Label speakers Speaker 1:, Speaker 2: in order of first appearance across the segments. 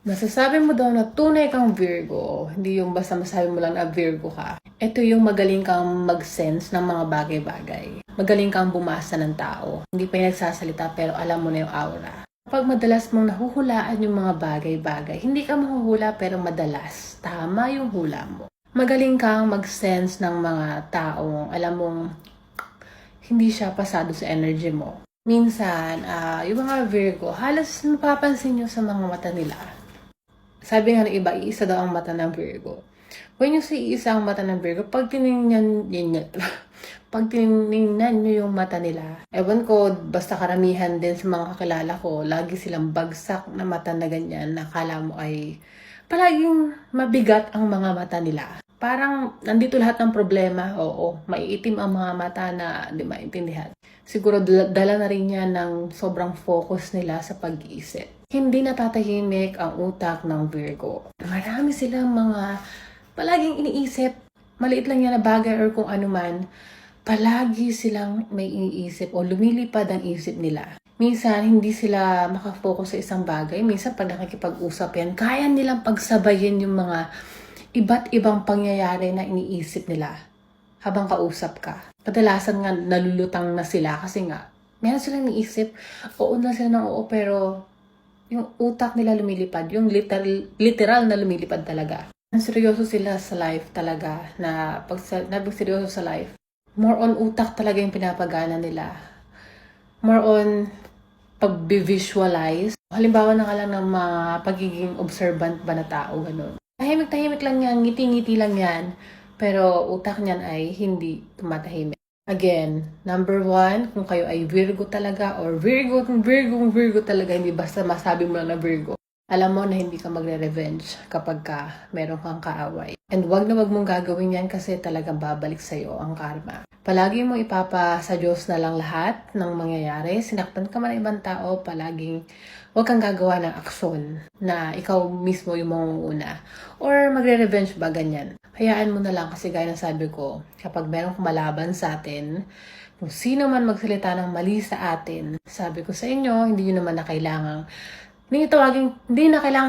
Speaker 1: Masasabi mo daw na tunay kang Virgo, hindi yung basta masabi mo lang na Virgo ka. Ito yung magaling kang mag-sense ng mga bagay-bagay. Magaling kang bumasa ng tao. Hindi pa yung nagsasalita pero alam mo na yung aura. Kapag madalas mong nahuhulaan yung mga bagay-bagay, hindi ka mahuhula pero madalas, tama yung hula mo. Magaling kang mag-sense ng mga taong alam mong hindi siya pasado sa energy mo. Minsan, yung mga Virgo, halos mapapansin nyo sa mga mata nila. Sabi nga ng iba, iisa daw ang mata ng Virgo. When you say iisa ang mata ng Virgo, pag tinignan nyo yung mata nila, ewan ko, basta karamihan din sa mga kakilala ko, lagi silang bagsak na mata na ganyan, nakala mo ay palaging mabigat ang mga mata nila. Parang nandito lahat ng problema, oo, maiitim ang mga mata na di maintindihan. Siguro dala na rin yan ng sobrang focus nila sa pag-iisip. Hindi natatahimik ang utak ng Virgo. Marami silang mga palaging iniisip. Maliit lang yan na bagay or kung ano man. Palagi silang may iniisip o lumilipad ang isip nila. Minsan, hindi sila makafocus sa isang bagay. Minsan, pag nakikipag-usap yan, kaya nilang pagsabayin yung mga iba't ibang pangyayari na iniisip nila habang kausap ka. Kadalasan nga, nalulutang na sila kasi nga, meron silang iniisip, oo na sila ng oo, pero yung utak nila lumilipad, yung literal na lumilipad talaga. Seryoso sila sa life talaga, na pag seryoso sa life, more on utak talaga yung pinapagana nila. More on pag-visualize. Halimbawa na ka lang ng mga pagiging observant ba na tao, ganun. Tahimik-tahimik lang yan, ngiti-ngiti lang yan, pero utak niyan ay hindi tumatahimik. Again, number 1, kung kayo ay Virgo talaga or Virgo talaga, hindi basta masabi mo lang na Virgo. Alam mo na hindi ka magre-revenge kapag meron kang kaaway. And wag mong gagawin yan kasi talagang babalik sa'yo ang karma. Palagi mo ipapa sa Diyos na lang lahat ng mangyayari. Sinaktan ka man ng ibang tao, palaging wag kang gagawa ng aksyon na ikaw mismo yung mangunguna. Or magre-revenge ba ganyan. Hayaan mo na lang kasi gaya ng sabi ko, kapag meron kumalaban sa atin, kung sino man magsalita ng mali sa atin, sabi ko sa inyo, hindi nyo naman na kailangan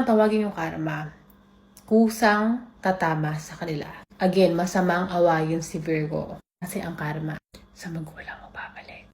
Speaker 1: tawagin yung karma. Kusang tatama sa kanila. Again, masamang awayin si Virgo kasi ang karma sa magulang.